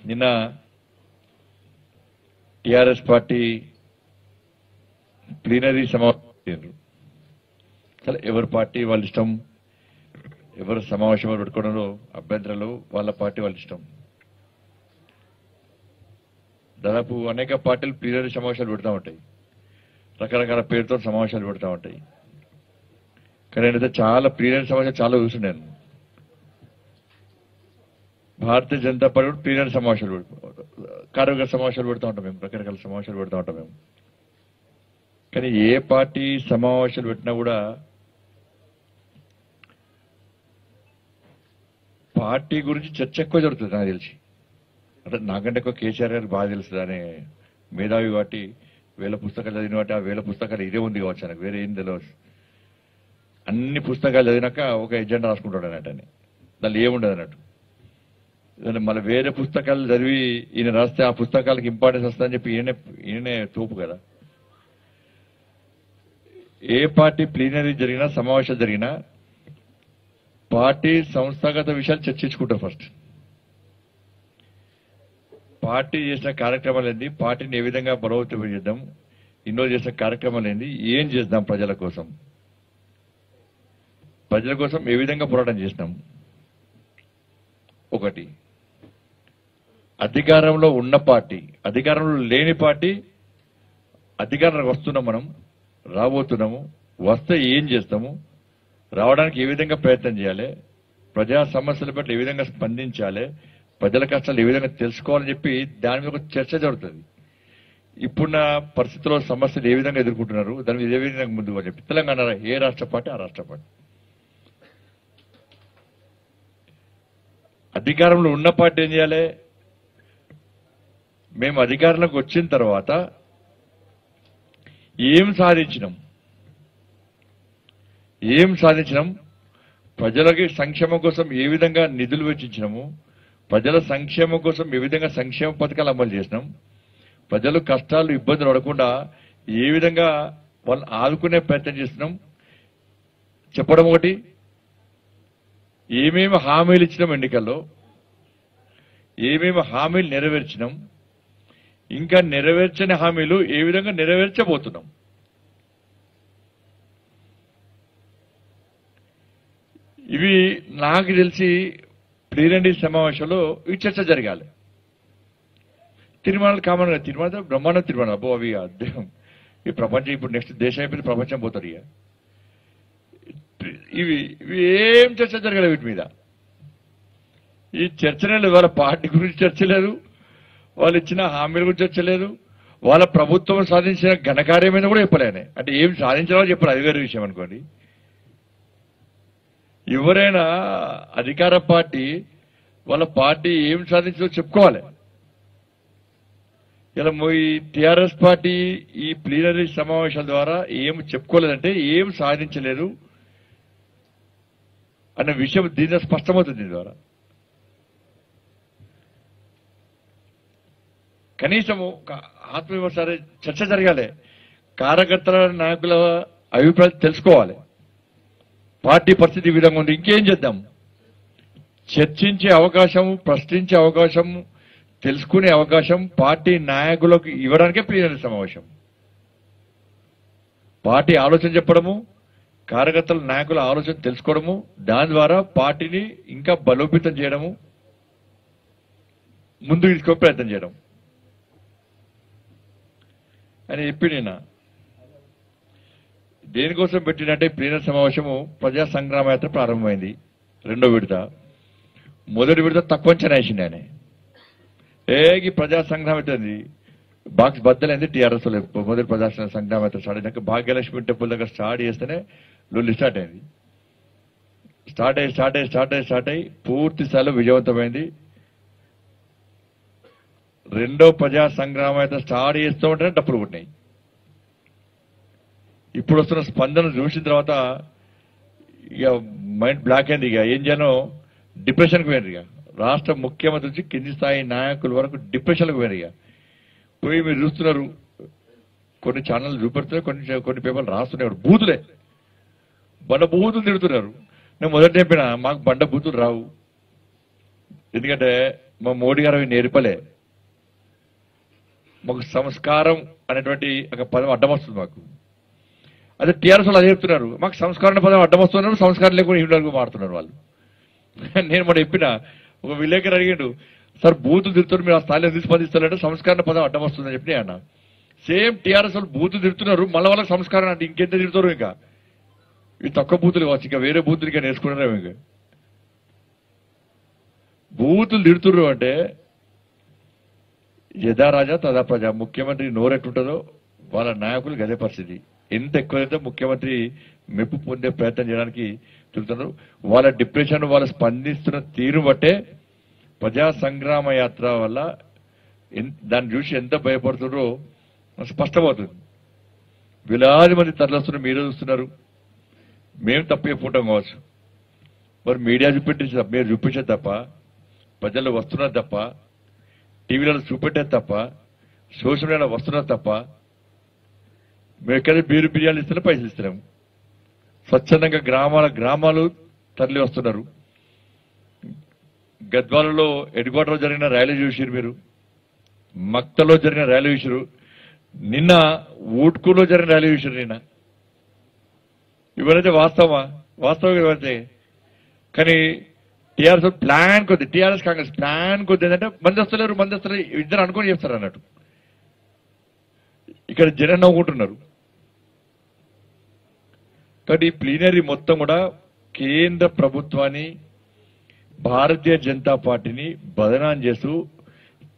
నిన్న TRS party plenary సమావేశం. అసలు ఎవరి పార్టీ వాళ్ళ ఇష్టం, ఎవరు సమావేశం పెట్టుకోవడంలో అభ్యంతరాలు వాళ్ళ పార్టీ వాళ్ళ ఇష్టం. దాదాపు అనేక పార్టీలు ప్లీనరీ సమావేశాలు పెడతా ఉంటాయి, రకరకాల పేరుతో సమావేశాలు పెడతా ఉంటాయి. కానీ నేనైతే చాలా ప్లీనరీ సమావేశాలు చాలా చూస్తున్నాను. భారతీయ జనతా పార్టీ ప్లీనరీ సమావేశాలు కార్యవర్గ సమావేశాలు పెడతా ఉంటాం మేము, రకరకాల సమావేశాలు పెడతా ఉంటాం మేము. కానీ ఏ పార్టీ సమావేశాలు పెట్టినా కూడా పార్టీ గురించి చర్చ ఎక్కువ జరుగుతుంది నాకు తెలిసి. అంటే నాకంటే ఎక్కువ కేసీఆర్ గారికి బాగా తెలుస్తుంది అనే మేధావి వాటి 1000 పుస్తకాలు చదివిన వాటి ఆ 1000 పుస్తకాలు ఇదే ఉంది కావచ్చు, నాకు వేరే ఏం తెలియదు. అన్ని పుస్తకాలు చదివినాక ఒక ఎజెండా రాసుకుంటాడు అన్నట్టు, అని దాన్ని ఏముండదు అన్నట్టు. మళ్ళీ వేరే పుస్తకాలు చదివి ఈయన రాస్తే ఆ పుస్తకాలకు ఇంపార్టెన్స్ వస్తుందని చెప్పి ఈయనే తోపు కదా. ఏ పార్టీ ప్లీనరీ జరిగినా సమావేశాలు జరిగినా పార్టీ సంస్థాగత విషయాలు చర్చించుకుంటారు. ఫస్ట్ పార్టీ చేసిన కార్యక్రమాలు ఏంది, పార్టీని ఏ విధంగా బలోపేతం చేద్దాం, ఇన్నో చేసిన కార్యక్రమాలు ఏంది, ఏం చేద్దాం ప్రజల కోసం, ప్రజల కోసం ఏ విధంగా పోరాటం చేసినాం. ఒకటి అధికారంలో ఉన్న పార్టీ, అధికారంలో లేని పార్టీ, అధికారంలోకి వస్తున్నాం, మనం రాబోతున్నాము, వస్తే ఏం చేస్తాము, రావడానికి ఏ విధంగా ప్రయత్నం చేయాలి, ప్రజా సమస్యల పట్ల ఏ విధంగా స్పందించాలి, ప్రజల కష్టాలు ఏ విధంగా తెలుసుకోవాలని చెప్పి దాని మీద ఒక చర్చ జరుగుతుంది. ఇప్పుడున్న పరిస్థితుల్లో సమస్యలు ఏ విధంగా ఎదుర్కొంటున్నారు, దాని మీద ఏ విధంగా ముందుకు చెప్పి తెలంగాణ ఏ రాష్ట్ర పార్టీ ఆ రాష్ట్ర పార్టీ. అధికారంలో ఉన్న పార్టీ ఏం చేయాలి, మేము అధికారంలోకి వచ్చిన తర్వాత ఏం సాధించినాం, ప్రజలకి సంక్షేమం కోసం ఏ విధంగా నిధులు వెచ్చించినాము, ప్రజల సంక్షేమం కోసం ఏ విధంగా సంక్షేమ పథకాలు అమలు చేసినాం, ప్రజలు కష్టాలు ఇబ్బందులు పడకుండా ఏ విధంగా వాళ్ళని ఆదుకునే ప్రయత్నం చేస్తున్నాం చెప్పడం. ఒకటి, ఏమేమి హామీలు ఇచ్చినాం ఎన్నికల్లో, ఏమేమి హామీలు నెరవేర్చినాం, ఇంకా నెరవేర్చని హామీలు ఏ విధంగా నెరవేర్చబోతున్నాం. ఇవి నాకు తెలిసి ప్లీనరీ సమావేశంలో ఈ చర్చ జరగాలి. తీర్మానాలు కామన్ గా, తీర్మానం బ్రహ్మాండ తీర్మానం, అబ్బో అవి అర్థం ఈ ప్రపంచం ఇప్పుడు నెక్స్ట్ దేశం అయిపోయింది, ప్రపంచం పోతారు. ఇక ఇవి ఏం చర్చ జరగాలి వీటి మీద. ఈ చర్చనే వాళ్ళ పార్టీ గురించి చర్చ లేదు, వాళ్ళు ఇచ్చిన హామీల గురించి చర్చ లేదు, వాళ్ళ ప్రభుత్వం సాధించిన ఘనకార్యం మీద కూడా చెప్పలేనే. అంటే ఏం సాధించాలో చెప్పాలి, అది వేరే విషయం అనుకోండి. ఎవరైనా అధికార పార్టీ వాళ్ళ పార్టీ ఏం సాధించిందో చెప్పుకోవాలి. ఇలా ఈ టిఆర్ఎస్ పార్టీ ఈ ప్లీనరీ సమావేశాల ద్వారా ఏం చెప్పుకోలేదంటే ఏం సాధించలేదు అన్న విషయం దీని స్పష్టమవుతుంది. దీని ద్వారా కనీసం ఆత్మవిమర్శ చర్చ జరగాలి, కార్యకర్తల నాయకుల అభిప్రాయాలు తెలుసుకోవాలి. పార్టీ పరిస్థితి ఈ విధంగా ఉంది, ఇంకేం చేద్దాం, చర్చించే అవకాశం, ప్రశ్నించే అవకాశం, తెలుసుకునే అవకాశం పార్టీ నాయకులకు ఇవ్వడానికే ప్లీనరీ సమావేశం. పార్టీ ఆలోచన చెప్పడము, కార్యకర్తల నాయకుల ఆలోచన తెలుసుకోవడము, దాని ద్వారా పార్టీని ఇంకా బలోపేతం చేయడము, ముందుకు తీసుకో ప్రయత్నం చేయడం అని చెప్పి నేను దేనికోసం పెట్టినట్టే ప్లీనరీ సమావేశము. ప్రజా సంగ్రామ యాత్ర ప్రారంభమైంది, 2వ విడత. మొదటి విడత తక్కువ అంచనా వేసింది ఆయన. ఈ ప్రజా సంగ్రామ యాత్ర బాక్స్ బద్దలైంది టీఆర్ఎస్ లో. మొదటి ప్రజా సంగ్రామ యాత్ర స్టార్ట్ అయినాక భాగ్యలక్ష్మి టెంపుల్ దగ్గర స్టార్ట్ చేస్తేనే లొల్లి స్టార్ట్ అయింది. స్టార్ట్ అయ్యి పూర్తి స్థాయిలో విజయవంతమైంది. 2వ ప్రజా సంగ్రామ యాత్ర స్టార్ట్ చేస్తూ ఉంటేనే డప్పులు కొట్టినాయి. ఇప్పుడు వస్తున్న స్పందన చూసిన తర్వాత ఇక మైండ్ బ్లాక్ అయింది. ఇక ఏం చేయాలో డిప్రెషన్కి పోయారు. ఇక రాష్ట్ర ముఖ్యమంత్రి నుంచి కింది స్థాయి నాయకుల వరకు డిప్రెషన్లకు పోయారు. ఇక పోయి మీరు చూస్తున్నారు, కొన్ని ఛానల్ చూపెడుతున్నారు, కొన్ని పేపర్లు రాస్తున్నారు, బూతులే బండ బూతులు తిడుతున్నారు. నేను మొదట చెప్పిన మాకు బండ బూతులు రావు, ఎందుకంటే మా మోడీ గారు అవి నేర్పలే. మాకు సంస్కారం అనేటువంటి ఒక పదం అడ్డం వస్తుంది మాకు. అదే టీఆర్ఎస్ వాళ్ళు అదే చెప్తున్నారు, మాకు సంస్కారం అనే పదం అడ్డం వస్తున్నారు, సంస్కారం లేకుండా ఇండియాకు మారుతున్నారు వాళ్ళు. నేను మొన్న చెప్పిన ఒక విలేకరు అడిగాడు, సార్ బూతులు తిరుగుతారు మీరు ఆ స్థాయిలో స్పందిస్తారంటే సంస్కారం పదం అడ్డం వస్తుందని చెప్పి అన్న. సేమ్ టీఆర్ఎస్ వాళ్ళు బూతులు తిరుగుతున్నారు, మళ్ళీ వాళ్ళకి సంస్కారం అంటే ఇంకెంత తిరుగుతారు, ఇంకా ఇవి తక్కువ బూతులు కావచ్చు, ఇంకా వేరే బూతులు ఇంకా నేర్చుకున్నారేమో. ఇంకా బూతులు తిడుతున్నారు అంటే యథా రాజా తదా ప్రజ. ముఖ్యమంత్రి నోరెట్టుంటుందో వాళ్ళ నాయకులు గదే పరిస్థితి. ఎంత ఎక్కువైతే ముఖ్యమంత్రి మెప్పు పొందే ప్రయత్నం చేయడానికి తిరుగుతున్నారు. వాళ్ళ డిప్రెషన్ వాళ్ళు స్పందిస్తున్న తీరు బట్టే ప్రజా సంగ్రామ యాత్ర వల్ల దాన్ని చూసి ఎంత భయపడుతున్నారో స్పష్టమవుతుంది. వేలాది మంది తరలిస్తున్నారు, మీరే చూస్తున్నారు. మేము తప్పు చెప్పుకుంటాం కావచ్చు, మరి మీడియా చూపెట్టించి మీరు చూపించేది తప్ప, ప్రజల్లో వస్తున్నారు తప్ప, టీవీలలో చూపెట్టేది తప్ప, సోషల్ మీడియాలో వస్తున్నారు తప్ప, మేము ఎక్కడ బీరు బిర్యానీ ఇస్తున్నా పైసలు ఇస్తున్నాము. స్వచ్ఛందంగా గ్రామాలు తరలి వస్తున్నారు. గద్వాలలో ఎడ్గోటలో జరిగిన ర్యాలీ చూసిరు మీరు, మక్తలో జరిగిన ర్యాలీ చూసిరు, నిన్న ఊట్కూలో జరిగిన ర్యాలీ చూసిరు. నిన్న ఇవరైతే వాస్తవం ఇవైతే. కానీ టీఆర్ఎస్ ప్లాన్ కొద్ది, టీఆర్ఎస్ కాంగ్రెస్ ప్లాన్ కొద్ది ఏంటంటే మంది వస్తలేరు ఇద్దరు అనుకొని చెప్తారు అన్నట్టు. ఇక్కడ జనం నవ్వుకుంటున్నారు. కాబట్టి ఈ ప్లీనరీ మొత్తం కూడా కేంద్ర ప్రభుత్వాన్ని, భారతీయ జనతా పార్టీని బదనాం చేస్తూ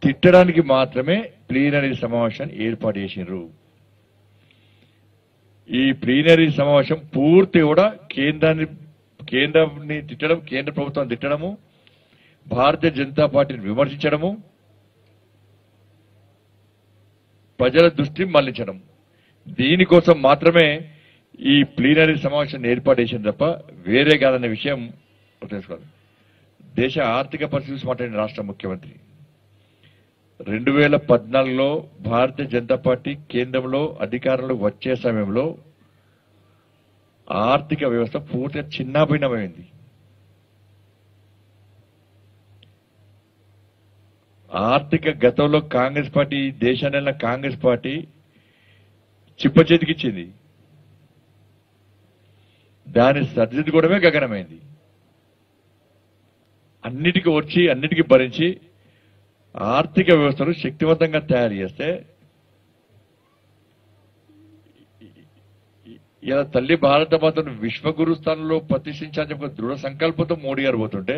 తిట్టడానికి మాత్రమే ప్లీనరీ సమావేశాన్ని ఏర్పాటు చేసినారు. ఈ ప్లీనరీ సమావేశం పూర్తి కూడా కేంద్రాన్ని తిట్టడం, కేంద్ర ప్రభుత్వాన్ని తిట్టడము, భారతీయ జనతా పార్టీని విమర్శించడము, ప్రజల దృష్టి మళ్లించడం, దీనికోసం మాత్రమే ఈ ప్లీనరీ సమావేశాన్ని ఏర్పాటు చేసింది తప్ప వేరే కాదన్న విషయం తెలుసుకోవాలి. దేశ ఆర్థిక పరిస్థితి మాట్లాడిన రాష్ట్ర ముఖ్యమంత్రి 2014లో భారతీయ జనతా పార్టీ కేంద్రంలో అధికారంలో వచ్చే సమయంలో ఆర్థిక వ్యవస్థ పూర్తిగా చిన్నాభిన్నమైంది. ఆర్థిక గతంలో కాంగ్రెస్ పార్టీ, దేశాన్ని కాంగ్రెస్ పార్టీ చిప్ప చేతికిచ్చింది. దాని సరిదిద్దుకోవడమే గగనమైంది. అన్నిటికీ వచ్చి అన్నిటికీ భరించి ఆర్థిక వ్యవస్థను శక్తివంతంగా తయారు చేస్తే ఇలా తల్లి భారత మాతను విశ్వగురు స్థానంలో ప్రతిష్ఠించాలని ఒక దృఢ సంకల్పంతో మోడీ గారు పోతుంటే,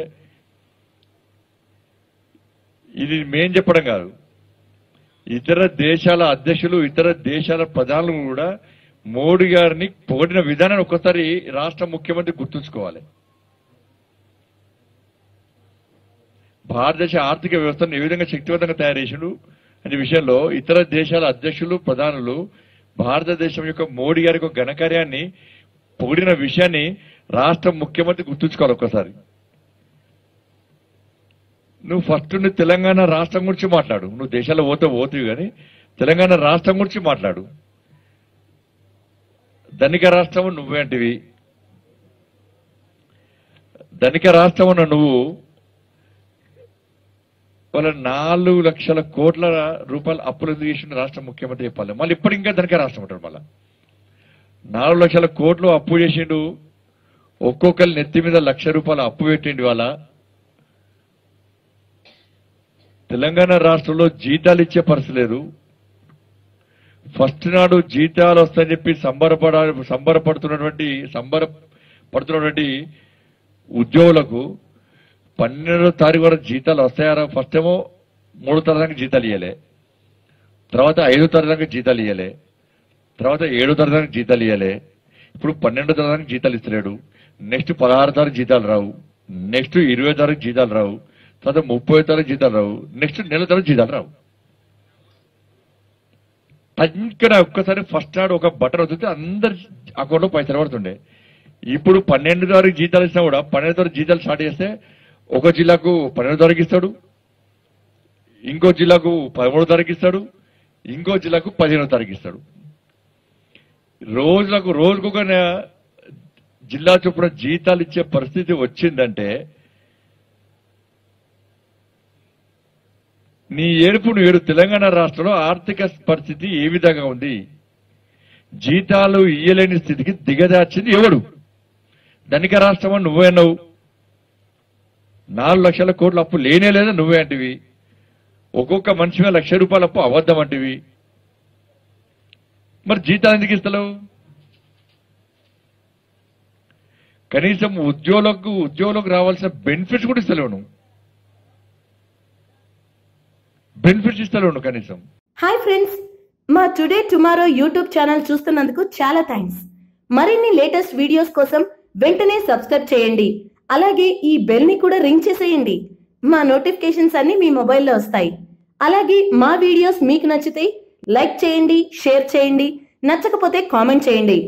ఇది మేం చెప్పడం కాదు, ఇతర దేశాల అధ్యక్షులు, ఇతర దేశాల ప్రధానులు కూడా మోడీ గారిని పొగిడిన విధానాన్ని ఒక్కసారి రాష్ట్ర ముఖ్యమంత్రి గుర్తుంచుకోవాలి. భారతదేశ ఆర్థిక వ్యవస్థను ఏ విధంగా శక్తివంతంగా తయారు చేసిండు అనే విషయంలో ఇతర దేశాల అధ్యక్షులు, ప్రధానులు భారతదేశం యొక్క మోడీ గారి యొక్క ఘనకార్యాన్ని పొగిడిన విషయాన్ని రాష్ట్ర ముఖ్యమంత్రి గుర్తుంచుకోవాలి ఒక్కసారి. నువ్వు ఫస్ట్ తెలంగాణ రాష్ట్రం గురించి మాట్లాడు. నువ్వు దేశాల్లో పోతావు కానీ తెలంగాణ రాష్ట్రం గురించి మాట్లాడు. ధనిక రాష్ట్రం నువ్వేంటివి? ధనిక రాష్ట్రం ఉన్న నువ్వు వాళ్ళ 4 లక్షల కోట్ల రూపాయల అప్పులు చేసిన రాష్ట్ర ముఖ్యమంత్రి చెప్పాలి. మళ్ళీ ఇప్పుడు ఇంకా ధనిక రాష్ట్రం ఉంటాడు. మళ్ళా 4 లక్షల కోట్లు అప్పు చేసిండు. ఒక్కొక్కరి నెత్తి మీద ₹1,00,000 అప్పు పెట్టిండు. వాళ్ళ తెలంగాణ రాష్ట్రంలో జీతాలు ఇచ్చే పరిస్థితి లేదు. ఫస్ట్ నాడు జీతాలు వస్తాయని చెప్పి సంబరపడుతున్నటువంటి ఉద్యోగులకు 12వ తారీఖు వరకు జీతాలు వస్తాయారా? ఫస్ట్ ఏమో 3వ తారీఖు జీతాలు ఇవ్వలే, తర్వాత 5వ తారీఖు జీతాలు ఇవ్వలే, తర్వాత 7వ తారీఖు జీతాలు ఇవ్వలే, ఇప్పుడు 12వ తారీఖు జీతాలు ఇస్తలేడు. నెక్స్ట్ 16వ తారీఖు జీతాలు రావు, నెక్స్ట్ 20వ తారీఖు జీతాలు రావు, తర్వాత 30వ తారీఖు జీతాలు రావు, నెక్స్ట్ నెల తారీఖు జీతాలు రావు. ఇక్కడ ఒక్కసారి ఫస్ట్ నాడు ఒక బటన్ వస్తుంది, అందరి అకౌంట్లో పైసలు పడుతుండే. ఇప్పుడు 12వ తారీఖు జీతాలు ఇచ్చినా కూడా 12వ తారీఖు జీతాలు స్టార్ట్ చేస్తే ఒక జిల్లాకు 12వ తారీఖు ఇస్తాడు, ఇంకో జిల్లాకు 13వ తారీఖు ఇస్తాడు, ఇంకో జిల్లాకు 15వ తారీఖు ఇస్తాడు. రోజుకొక జిల్లా చొప్పున జీతాలు ఇచ్చే పరిస్థితి వచ్చిందంటే నీ ఏడుపును ఏడు. తెలంగాణ రాష్ట్రంలో ఆర్థిక పరిస్థితి ఏ విధంగా ఉంది? జీతాలు ఇయ్యలేని స్థితికి దిగజార్చింది ఎవడు? ధనిక రాష్ట్రం అని నువ్వే అన్నావు. 4 లక్షల కోట్ల అప్పు లేనే లేదా నువ్వే అంటివి. ఒక్కొక్క మనిషి మీద ₹1,00,000 అప్పు అబద్ధం అంటివి. మరి జీతాలు ఎందుకు ఇస్తలేవు? కనీసం ఉద్యోగులకు రావాల్సిన బెనిఫిట్స్ కూడా ఇస్తలేవు నువ్వు. బెనిఫిట్స్ ఇస్తలేవు నువ్వు కనీసం. హాయ్ ఫ్రెండ్స్, మా టుడే టుమారో యూట్యూబ్ ఛానల్ చూస్తున్నందుకు చాలా థ్యాంక్స్. మరిన్ని లేటెస్ట్ వీడియోస్ కోసం వెంటనే సబ్స్క్రైబ్ చేయండి. అలాగే ఈ బెల్ ని కూడా రింగ్ చేసేయండి. మా నోటిఫికేషన్స్ అన్ని మీ మొబైల్లో వస్తాయి. అలాగే మా వీడియోస్ మీకు నచ్చితే లైక్ చేయండి, షేర్ చేయండి, నచ్చకపోతే కామెంట్ చేయండి.